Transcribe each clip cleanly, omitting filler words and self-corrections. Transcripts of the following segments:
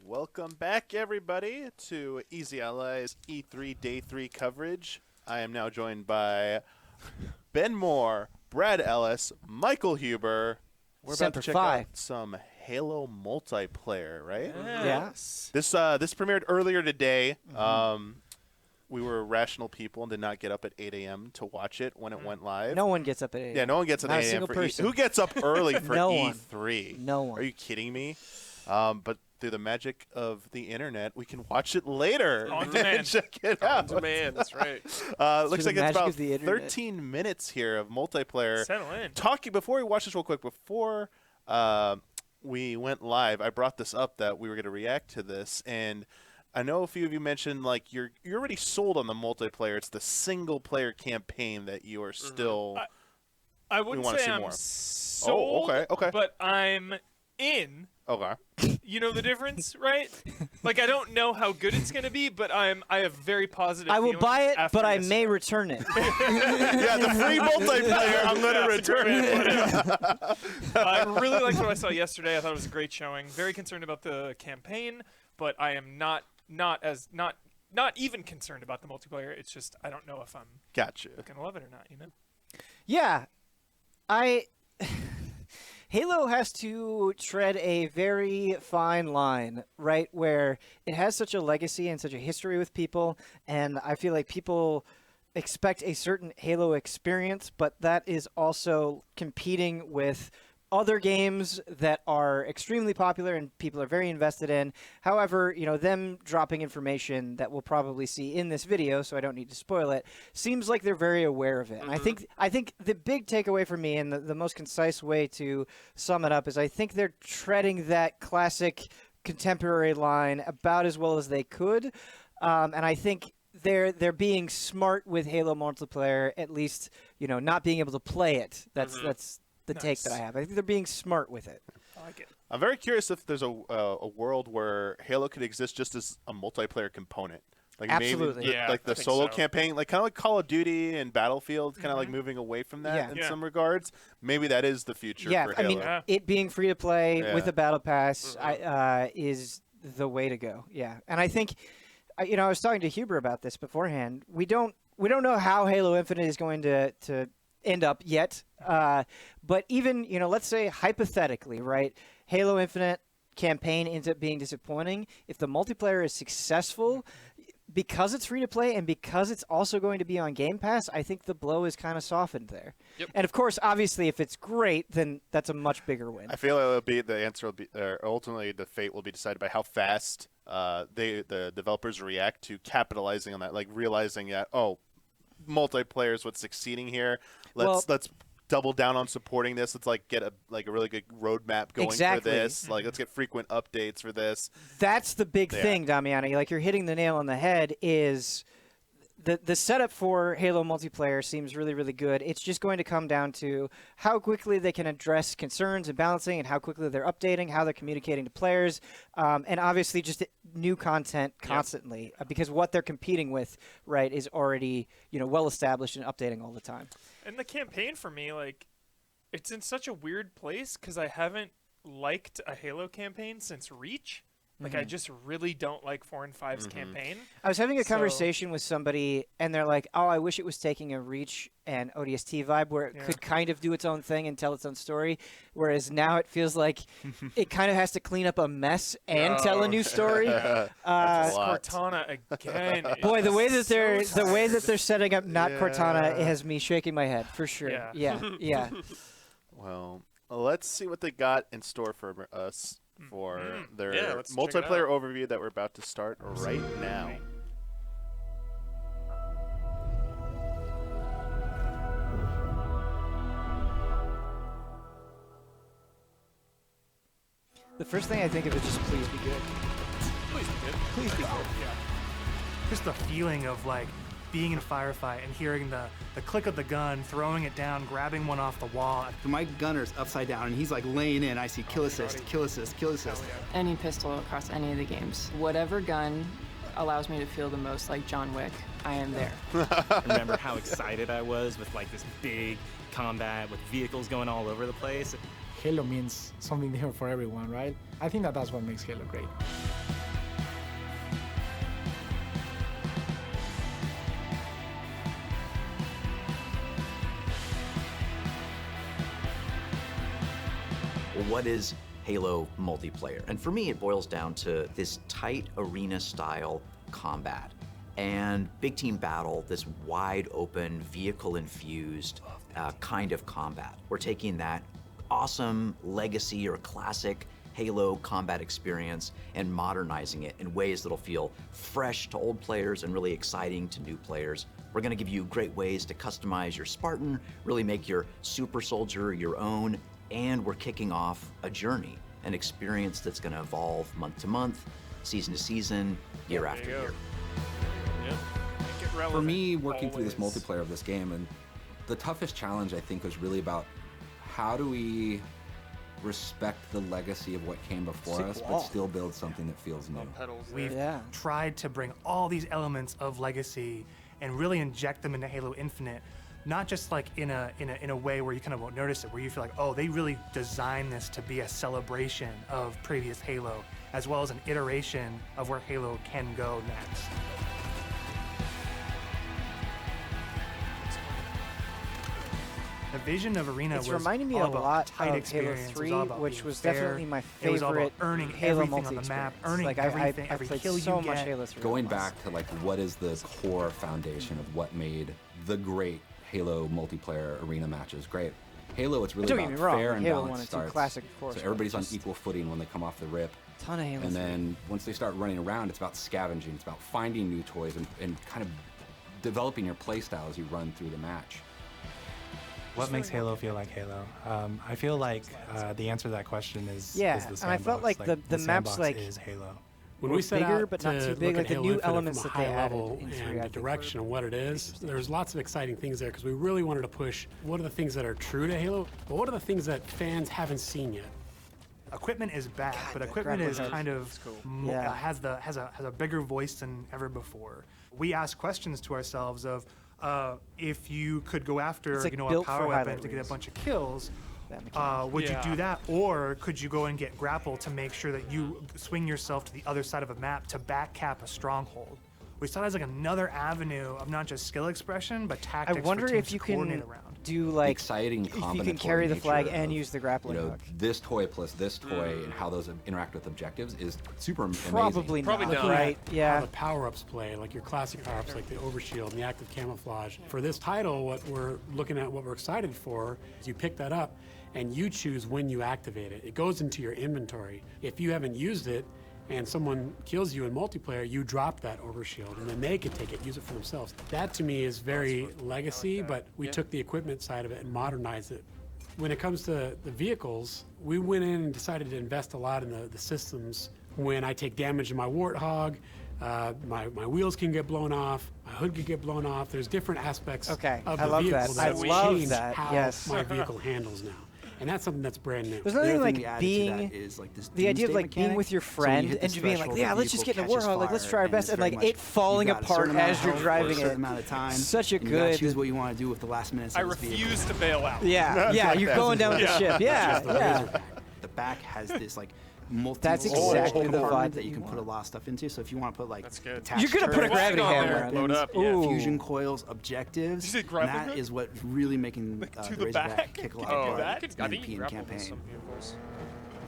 Welcome back, everybody, to Easy Allies E3 Day 3 coverage. I am now joined by Ben Moore, Brad Ellis, Michael Huber. We're about to check out some Halo multiplayer, right? Yes. This premiered earlier today. We were rational people and did not get up at 8 a.m. to watch it when it went live. No one gets up at 8 a.m. Yeah, no one gets up at 8 a.m. for E3. Who gets up early for No E3? one. No one. Are you kidding me? But through the magic of the internet, we can watch it later. On demand. Check it out. On demand, that's right. Looks like it's about 13 minutes here of multiplayer. Settle in. Before we watch this real quick, before we went live, I brought this up that we were going to react to this, and I know a few of you mentioned like you're already sold on the multiplayer. It's the single player campaign that you are still. I wouldn't say I'm sold, okay. but I'm in. Okay. You know the difference, right? Like I don't know how good it's gonna be, but I have very positive. I will buy it, but I may return it. Yeah, the free multiplayer, I'm gonna return it. I really liked what I saw yesterday. I thought it was a great showing. Very concerned about the campaign, but I am not even concerned about the multiplayer. It's just I don't know if I'm gonna love it or not. You know? Yeah, Halo has to tread a very fine line, right, where it has such a legacy and such a history with people, and I feel like people expect a certain Halo experience, but that is also competing with other games that are extremely popular and people are very invested in. However, you know, them dropping information that we'll probably see in this video, so I don't need to spoil it, seems like they're very aware of it. And I think the big takeaway for me and the most concise way to sum it up is I think they're treading that classic contemporary line about as well as they could. And I think they're being smart with Halo multiplayer, at least, you know, not being able to play it. That's the take that I have. I think they're being smart with it. I like it. I'm very curious if there's a world where Halo could exist just as a multiplayer component. Like Absolutely. Maybe like the solo campaign, like kind of like Call of Duty and Battlefield, kind of like moving away from that in some regards. Maybe that is the future for Halo. I mean, it being free to play with a battle pass is the way to go. Yeah, and I think, you know, I was talking to Huber about this beforehand. We don't know how Halo Infinite is going to end up yet, but even, you know, let's say hypothetically, right, Halo Infinite campaign ends up being disappointing. If the multiplayer is successful, because it's free to play and because it's also going to be on Game Pass, I think the blow is kind of softened there. Yep. And of course, obviously, if it's great, then that's a much bigger win. I feel it'll be the answer will be ultimately the fate will be decided by how fast the developers react to capitalizing on that, like realizing that multiplayer is what's succeeding here. Let's double down on supporting this. Let's like get a really good roadmap going for this. Like let's get frequent updates for this. That's the big thing, Damiani. Like you're hitting the nail on the head. Is the setup for Halo multiplayer seems really, really good. It's just going to come down to how quickly they can address concerns and balancing, and how quickly they're updating, how they're communicating to players, and obviously just new content constantly, because what they're competing with, right, is already, you know, well established and updating all the time. And the campaign for me, like, it's in such a weird place because I haven't liked a Halo campaign since Reach. Like, I just really don't like 4 and 5's campaign. I was having a conversation with somebody, and they're like, oh, I wish it was taking a Reach and ODST vibe where it could kind of do its own thing and tell its own story, whereas now it feels like it kind of has to clean up a mess and tell a new story. Cortana again. Boy, the way that they're setting up not Cortana has me shaking my head, for sure. Yeah. Well, let's see what they got in store for us. For their let's multiplayer overview that we're about to start right now. The first thing I think of is just please be good. Please be good. Please be good. Yeah. Just the feeling of like being in a firefight and hearing the click of the gun, throwing it down, grabbing one off the wall. My gunner's upside down and he's like laying in. I see kill assist, kill assist, kill assist. Any pistol across any of the games. Whatever gun allows me to feel the most like John Wick, I am there. I remember how excited I was with like this big combat with vehicles going all over the place. Halo means something different for everyone, right? I think that's what makes Halo great. what is Halo multiplayer? And for me, it boils down to this tight arena-style combat and big team battle, this wide open, vehicle-infused kind of combat. We're taking that awesome legacy or classic Halo combat experience and modernizing it in ways that'll feel fresh to old players and really exciting to new players. We're gonna give you great ways to customize your Spartan, really make your super soldier your own, and we're kicking off a journey, an experience that's gonna evolve month to month, season to season, year after year. For me, working through this multiplayer of this game, and the toughest challenge I think was really about how do we respect the legacy of what came before us, but still build something that feels new. We've tried to bring all these elements of legacy and really inject them into Halo Infinite, not just like in a way where you kind of won't notice it, where you feel like, oh, they really designed this to be a celebration of previous Halo, as well as an iteration of where Halo can go next. The vision of Arena was reminding me all a about lot tight of experience. Halo It 3, all about which being was fair. definitely my It was all about favorite earning Halo everything on the map, earning like everything, I every played kill so you much get. Halo 3. Going back to like what is the core foundation of what made the great Halo multiplayer arena matches great. Halo, it's really Don't about get me wrong, fair and Halo balanced 1 and 2 starts. classic, of course, So but everybody's on just equal footing when they come off the rip. Ton of Halo And 3. then once they start running around, it's about scavenging. It's about finding new toys and kind of developing your play style as you run through the match. What makes Halo feel like Halo? I feel like the answer to that question is the sandbox. And I felt like the maps sandbox like is Halo. When we set bigger, out but to not too look big, at like the Halo new Infinite elements from that a they high added level in 3, and I the think direction were of what it is, interesting. there's lots of exciting things there because we really wanted to push what are the things that are true to Halo, but what are the things that fans haven't seen yet? Equipment is back, but that equipment grappling is hook kind of is cool. has a bigger voice than ever before. We ask questions to ourselves of if you could go after It's like a built power for weapon highlight to get a reels. bunch of kills, That mechanic. would you do that, or could you go and get grapple to make sure that you swing yourself to the other side of a map to back cap a stronghold? We saw it as like another avenue of not just skill expression, but I tactics. wonder for teams if you to can coordinate around. do like Exciting if you combinatory can carry the flag nature and of, use the grappling hook. this toy plus this toy and how those interact with objectives is super amazing. Probably not. Right? How Yeah. the power-ups play, like your classic power-ups, like the overshield and the active camouflage. For this title, what we're looking at, what we're excited for, is you pick that up and you choose when you activate it. It goes into your inventory. If you haven't used it and someone kills you in multiplayer, you drop that overshield and then they can take it, use it for themselves. That to me is very legacy, but we took the equipment side of it and modernized it. When it comes to the vehicles, we went in and decided to invest a lot in the systems. When I take damage in my Warthog, my wheels can get blown off, my hood can get blown off. There's different aspects of I the love vehicle that. I that love change that, how yes. my vehicle handles now. And that's something that's brand new. There's nothing other thing we like added to being that is, like, this the idea of doomsday like being mechanic. with your So when you friend hit and this just being like, threshold, yeah, the let's just vehicle get in a catches warthog, like let's fire, try our and best, it's and very like much, it falling you got a apart certain amount as of you're health for driving a certain it. amount of time. Such a and you gotta good. choose what you want to do with the last minutes I of this vehicle. refuse to bail out. Yeah, yeah, you're going down with the ship. Yeah, yeah. The back has this like That's exactly the vibe that you can put a lot of stuff into. So if you want to put like That's good. attached You're gonna put a turrets, gravity on hammer there, on load it. up, yeah. Ooh. fusion coils, objectives. Did you say grappling that hook? is what really making Like, to the the Razorback back? kick a lot Oh, of that? butt I in the think you European grapple with campaign. some vehicles.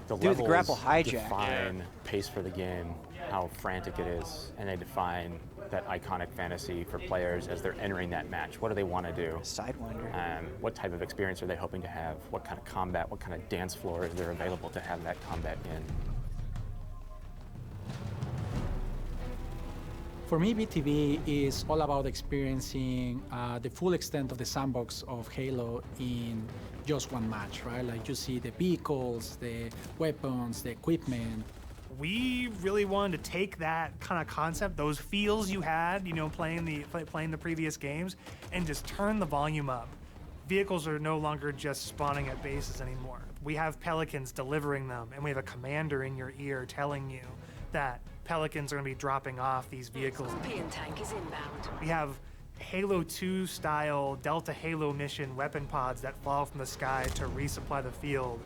The Dude, the levels grapple hijack. define pace for the game, how frantic it is, and they define that iconic fantasy for players as they're entering that match. What do they want to do? Sidewinder. What type of experience are they hoping to have? What kind of combat, what kind of dance floor is there available to have that combat in? For me, BTV is all about experiencing the full extent of the sandbox of Halo in just one match, right? Like you see the vehicles, the weapons, the equipment. We really wanted to take that kind of concept, those feels you had, playing the previous games, and just turn the volume up. Vehicles are no longer just spawning at bases anymore. We have Pelicans delivering them, and we have a commander in your ear telling you that Pelicans are going to be dropping off these vehicles. Tank is inbound. We have Halo 2 style Delta Halo mission weapon pods that fall from the sky to resupply the field.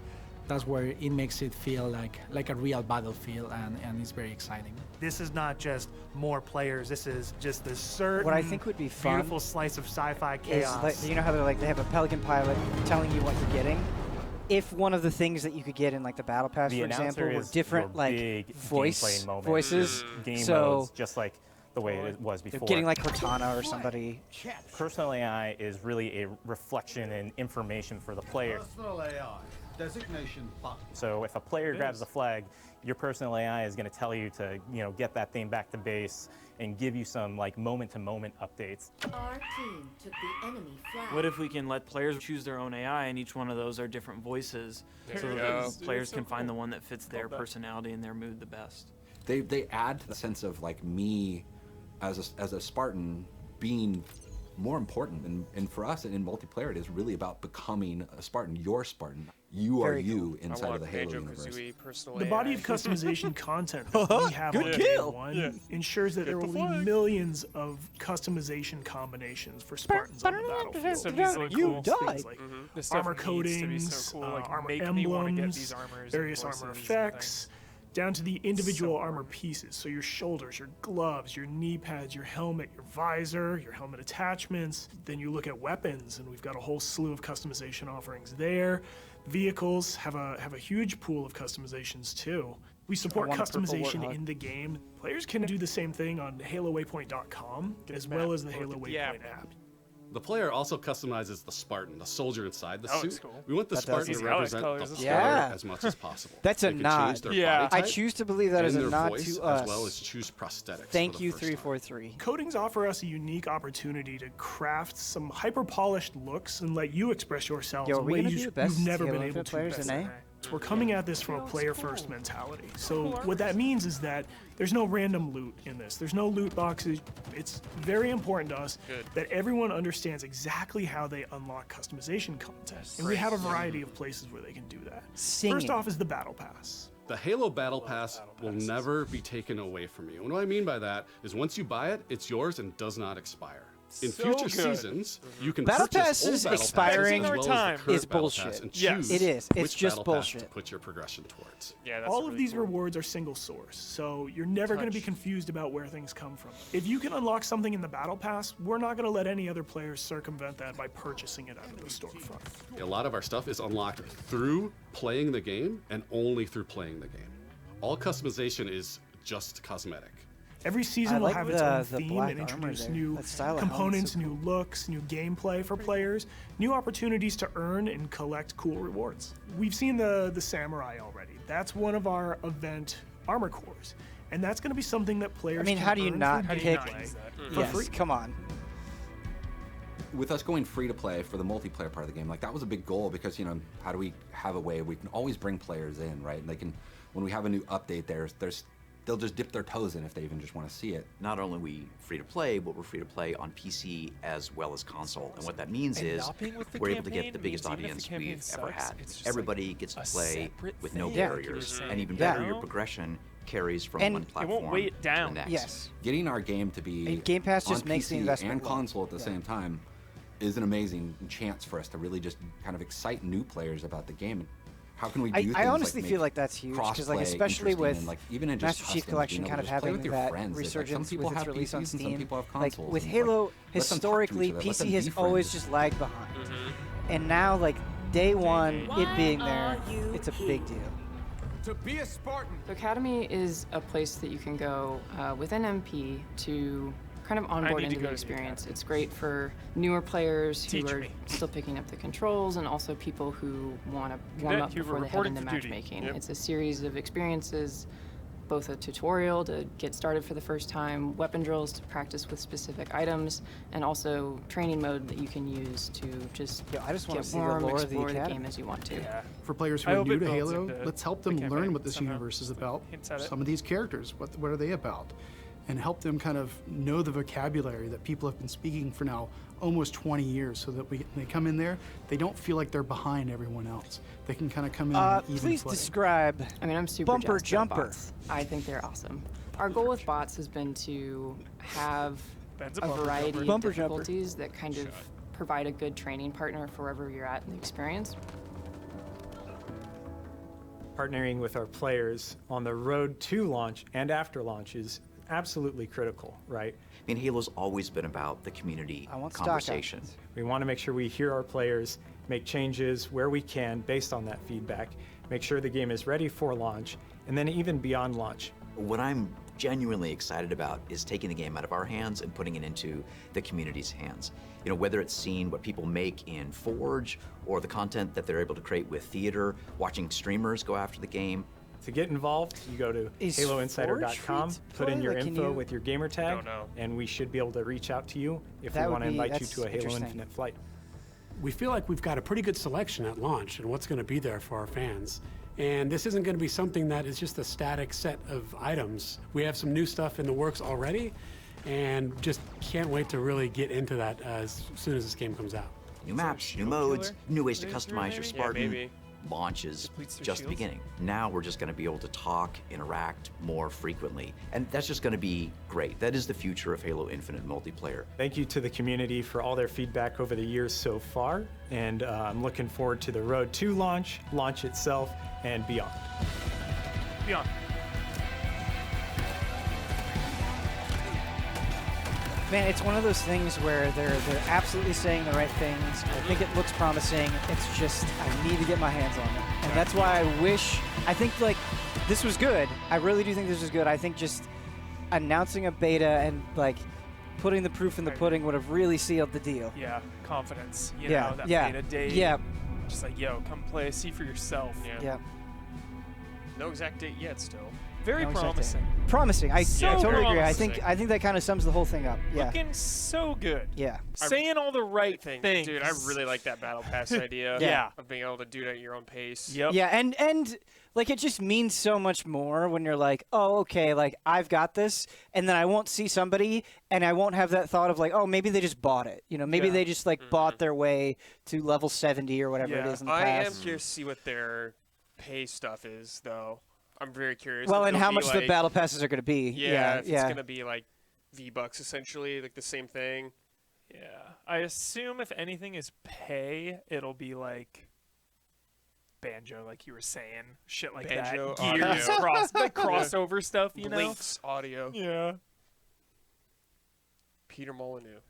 That's where it makes it feel like a real battlefield, and it's very exciting. This is not just more players. This is just this certain What I think would be fun beautiful slice of sci-fi is chaos. like, you know how they have a Pelican pilot telling you what you're getting? if one of the things that you could get in like the battle pass, The for example, announcer were is different your like big voices, gameplay moment. Game so modes, just like the way it was before. getting like Cortana or somebody. Personal AI is really a reflection and information for the player. Personal AI. Designation button. So if a player grabs the flag, your personal AI is going to tell you to, get that thing back to base and give you some like moment-to-moment updates. Our team took the enemy flag. What if we can let players choose their own AI, and each one of those are different voices, so that players can find the one that fits their personality and their mood the best? They add to the sense of like me as a Spartan being more important, and for us in multiplayer it is really about becoming a Spartan. You're Spartan. You are you inside of the Halo universe. The body of customization content that we have on day one ensures that there will be millions of customization combinations for Spartans on the battlefield. You die. Things like armor coatings, armor emblems, various armor effects, down to the individual armor pieces. So your shoulders, your gloves, your knee pads, your helmet, your visor, your helmet attachments. Then you look at weapons, and we've got a whole slew of customization offerings there. Vehicles have a huge pool of customizations too. We support customization in the game. Players can do the same thing on HaloWaypoint.com as well as the Halo Waypoint app. The player also customizes the Spartan, the soldier inside the Oh, suit. that's cool. We want the That Spartan does. to I like represent colors. the Yeah. player as much as possible. That's They a can nod. change their Yeah. body I type choose to believe that is and a their nod voice, to us. as well as choose prosthetics. Thank for the you, first time. 343. Coatings offer us a unique opportunity to craft some hyper-polished looks and let you express yourselves Yo, are in we ways gonna do the best you've never Halo been able Infinite to players before. in A? We're coming at this from a player-first mentality. So what that means is that there's no random loot in this. There's no loot boxes. It's very important to us that everyone understands exactly how they unlock customization content. And we have a variety of places where they can do that. First off is the Battle Pass. The Halo Battle Pass will never be taken away from you. And what I mean by that is once you buy it, it's yours and does not expire. In future seasons, you can Battle purchase Passes old Battle expiring Passes as well as the current is Battle bullshit. Pass and Yes, choose it is. It's which just Battle Pass bullshit. to put your progression towards. Yeah, All of these rewards are single source, so you're never going to be confused about where things come from. If you can unlock something in the Battle Pass, we're not going to let any other players circumvent that by purchasing it out of the storefront. A lot of our stuff is unlocked through playing the game and only through playing the game. All customization is just cosmetic. Every season I will like have its own the theme black and armor introduce there. new That style of components, helmet's so new looks, new gameplay for players, new opportunities to earn and collect cool rewards. We've seen the Samurai already. That's one of our event armor cores. And that's going to be something that players I mean, can how do you earn not through pick? gameplay for Yes, free. come on. With us going free to play for the multiplayer part of the game, like that was a big goal because how do we have a way we can always bring players in, right? And they can, when we have a new update, they'll just dip their toes in if they even just want to see it. Not only are we free to play, but we're free to play on PC as well as console. And what that means And is not being with the we're able to get campaign the biggest means even if the audience campaign we've ever sucks, had. it's just Everybody like gets to a play separate with no thing. barriers, Yeah. and even Yeah. better, your progression carries from And one it platform won't weigh it down. to the next. Yes. Getting our game to be And Game Pass just on makes the PC investment and low. console at the same time is an amazing chance for us to really just kind of excite new players about the game. How can we do things I honestly like feel make like that's huge because, like, crossplay especially interesting with and, like, even in just Master Chief customs, Collection being kind able of to just play having with your that friends. It's like resurgence some people with its have release on PCs and some Steam. people have Like consoles, with and it's like, Halo, let them talk to each historically, other, let them PC be has friends. always just lagged behind, and now, like day one, it being there, it's a big deal. To be a Spartan. The Academy is a place that you can go within MP to kind of I onboard need to into go the to the experience. It's great for newer players who Teach are me. still picking up the controls, and also people who want to warm Cadet, up you were before they head reporting into for duty. matchmaking. Yep. It's a series of experiences, both a tutorial to get started for the first time, weapon drills to practice with specific items, and also training mode that you can use to just I just wanna get see the warm, lore of the explore the Academy. game as you want to. For players who I are hope new it to builds Halo, into let's help the them campaign learn what this somehow. universe is about. Hints at it. Some of these characters, what are they about? And help them kind of know the vocabulary that people have been speaking for now almost 20 years, so that when they come in there, they don't feel like they're behind everyone else. They can kind of come in and even Please play. describe. I mean, I'm super Bumper jazzed about jumper. bots. I think they're awesome. Our goal with bots has been to have Ben's a a bumper variety jumper. of Bumper jumper. difficulties that kind of provide a good training partner for wherever you're at in the experience. Partnering with our players on the road to launch and after launch is absolutely critical, right? I mean, Halo's always been about the community I want stock conversation. options. We want to make sure we hear our players, make changes where we can based on that feedback, make sure the game is ready for launch, and then even beyond launch. What I'm genuinely excited about is taking the game out of our hands and putting it into the community's hands. You know, whether it's seeing what people make in Forge or the content that they're able to create with theater, watching streamers go after the game. To get involved, you go to haloinsider.com, put in your info with your gamer tag, and we should be able to reach out to you if we want to invite you to a Halo Infinite flight. We feel like we've got a pretty good selection at launch and what's going to be there for our fans. And this isn't going to be something that is just a static set of items. We have some new stuff in the works already, and just can't wait to really get into that as soon as this game comes out. New maps, new modes, new ways to customize your Spartan. Launch is just the beginning. Now we're just going to be able to talk, interact more frequently, and that's just going to be great. That is the future of Halo Infinite multiplayer. Thank you to the community for all their feedback over the years so far, and I'm looking forward to the road to launch itself, and beyond. Beyond. Man, it's one of those things where they're absolutely saying the right things. I think it looks promising. It's just I need to get my hands on it, and that's why I think like this was good. I really do think this was good. I think just announcing a beta and like putting the proof in the pudding would have really sealed the deal. Yeah, confidence. You Yeah, know, that yeah, beta date. yeah. Just like, yo, come play, see for yourself. Yeah. No exact date yet, still. Very promising. Promising. I So totally agree. I promising. think that kind of sums the whole thing up. Yeah. Looking so good. Yeah. Saying all the right things. Dude, I really like that Battle Pass idea. Yeah. Of being able to do it at your own pace. Yep. Yeah, and like it just means so much more when you're like, oh, okay, like I've got this, and then I won't see somebody, and I won't have that thought of like, oh, maybe they just bought it. You know, maybe they just like bought their way to level 70 or whatever it is in the I past. am curious to see what their pay stuff is, though. I'm very curious. Well, if and it'll how be much like, the battle passes are going to be. Yeah, if it's going to be like V-Bucks essentially, like the same thing. Yeah. I assume if anything is pay, it'll be like Banjo, like you were saying. Shit like Banjo, that. Gears, audio. like crossover stuff, you know? Blinks audio. Yeah. Peter Molyneux.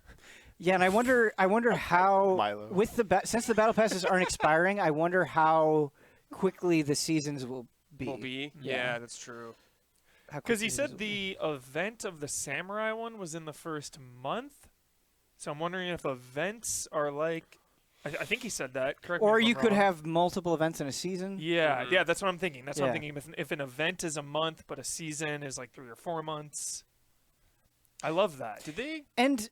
Yeah, and I wonder how Milo. with since the battle passes aren't expiring, I wonder how quickly the seasons will be. Yeah, that's true. Because he said the event of the Samurai one was in the first month. So I'm wondering if events are like... I think he said that. Correct me Or if I'm you could wrong. have multiple events in a season. Yeah, yeah, that's what I'm thinking. That's what I'm Yeah. thinking. If an event is a month, but a season is like 3 or 4 months. I love that. Did they... And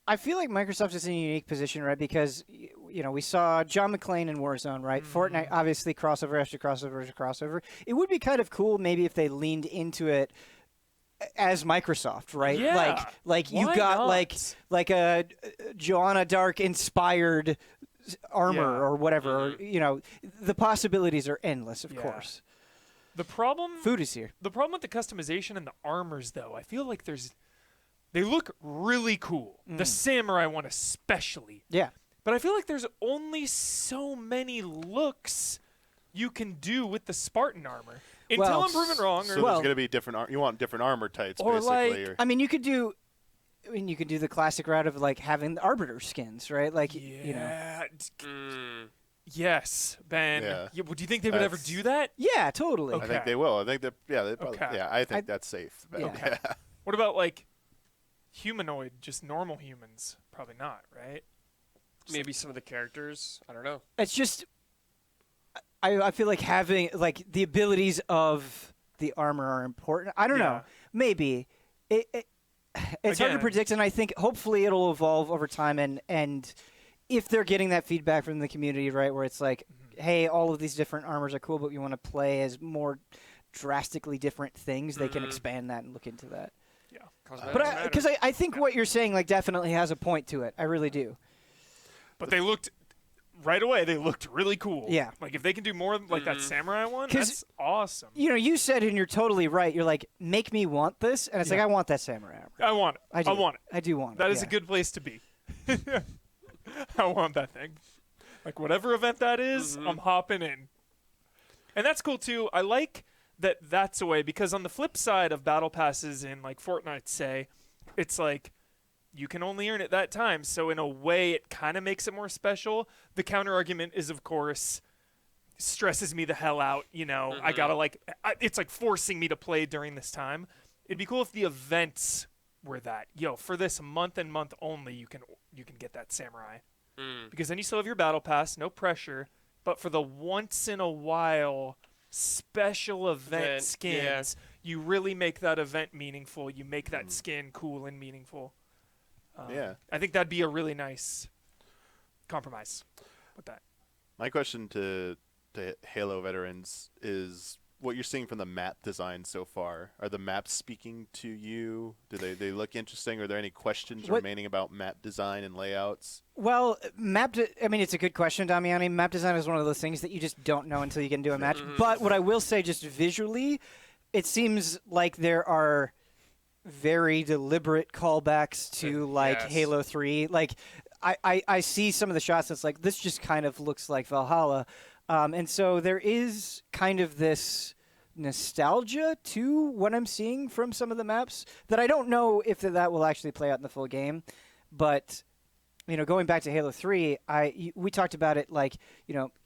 I feel like Microsoft is in a unique position, right? Because, you know, we saw John McClane in Warzone, right? Fortnite, obviously, crossover after crossover after crossover. It would be kind of cool maybe if they leaned into it as Microsoft, right? Yeah. Like you Why got not? like a Joanna Dark inspired armor Yeah. or whatever. Or, you know, the possibilities are endless, of course. The problem... Food is here. The problem with the customization and the armors, though, I feel like they look really cool. The Samurai one especially. Yeah. But I feel like there's only so many looks you can do with the Spartan armor. Until I'm proven wrong. So there's going to be different. You want different armor types, or basically. I mean, you could do. I mean, you could do the classic route of like having the Arbiter skins, right? Like, you know. Yes, Ben. Yeah. Do you think they would ever do that? Yeah, totally. I think they will. I think that. Yeah. They probably, Okay. Yeah. I think that's safe. But, Okay. What about like humanoid, just normal humans? Probably not, right? Maybe some of the characters. I don't know. It's just. I feel like having like the abilities of the armor are important. I don't know. Maybe it's hard to Again. predict, and I think hopefully it'll evolve over time. And if they're getting that feedback from the community, right, where it's like, hey, all of these different armors are cool, but you want to play as more drastically different things, they can expand that and look into that. Yeah, but because I think what you're saying like definitely has a point to it. I really do. But they looked right away. They looked really cool. Yeah. Like if they can do more like that Samurai one, that's awesome. You know, you said, and you're totally right. You're like, make me want this, and it's like I want that samurai armor. I want it. I do. I want it. I do want it. That is a good place to be. I want that thing. Like whatever event that is, I'm hopping in. And that's cool too. I like that that's a way because on the flip side of battle passes in like Fortnite, say, it's like you can only earn it that time. So in a way, it kind of makes it more special. The counter argument is, of course, stresses me the hell out. I gotta it's like forcing me to play during this time. It'd be cool if the events were that. For this month and month only, you can get that samurai. Because then you still have your battle pass, no pressure. But for the once in a while special event skins, you really make that event meaningful. You make that skin cool and meaningful. I think that'd be a really nice compromise with that. My question to Halo veterans is what you're seeing from the map design so far. Are the maps speaking to you? Do they look interesting? Are there any questions remaining about map design and layouts? Well, it's a good question, Damiani. Map design is one of those things that you just don't know until you get into a match. But what I will say, just visually, it seems like there are very deliberate callbacks to Halo 3. Like I see some of the shots that's like, this just kind of looks like Valhalla. And so there is kind of this nostalgia to what I'm seeing from some of the maps that I don't know if that will actually play out in the full game. But, going back to Halo 3, we talked about it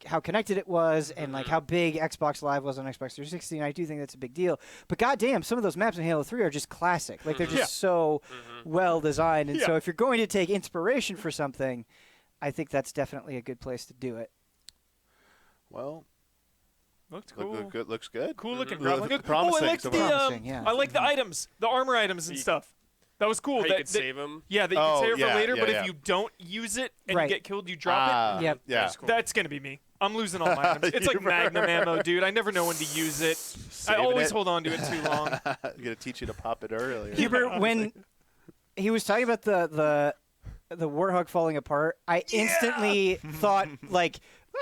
how connected it was and how big Xbox Live was on Xbox 360, and I do think that's a big deal. But goddamn, some of those maps in Halo 3 are just classic. They're just so well designed. And so if you're going to take inspiration for something, I think that's definitely a good place to do it. Well, looks cool. Looks good. Cool looking. Promising. I like the items, the armor items and stuff. That was cool. You could save them. Yeah, that you can save it for later. But if you don't use it and you get killed, you drop it. Yep. Yeah. That's gonna be me. I'm losing all my items. It's like Magnum ammo, dude. I never know when to use it. I always hold on to it too long. I'm gonna teach you to pop it earlier. Hubert, when he was talking about the Warthog falling apart, I instantly thought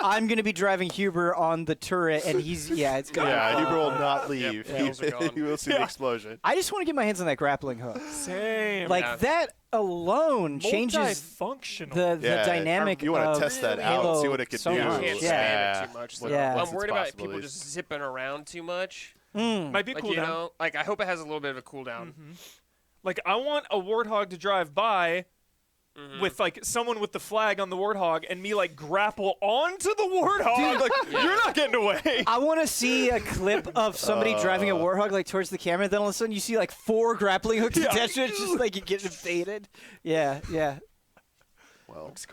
I'm going to be driving Huber on the turret, and it's going to Huber will not leave. He will see the explosion. I just want to get my hands on that grappling hook. Same. That alone changes the dynamic. You want to test that out, see what it could do. You can't spam it too much. I'm worried about people just zipping around too much. Might be a cooldown. I hope it has a little bit of a cooldown. I want a Warthog to drive by with someone with the flag on the Warthog and me grapple onto the Warthog. Dude, you're not getting away. I want to see a clip of somebody driving a Warthog towards the camera. Then all of a sudden you see 4 grappling hooks attached to it, just you get invaded. Yeah. Well, looks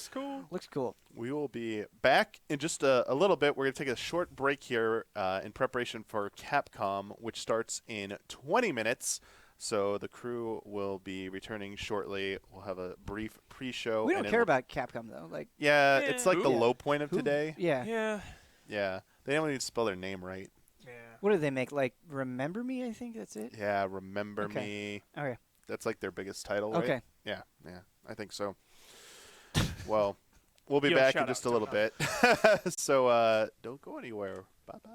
cool. We will be back in just a little bit. We're going to take a short break here in preparation for Capcom, which starts in 20 minutes. So the crew will be returning shortly. We'll have a brief pre-show. We don't care about Capcom, though. It's the low point of today. Yeah. They don't even spell their name right. Yeah. What do they make? Remember Me, I think that's it? Yeah, Remember Me. Okay. That's their biggest title, right? Okay. Yeah, I think so. Well, we'll be back in just a little bit. So don't go anywhere. Bye-bye.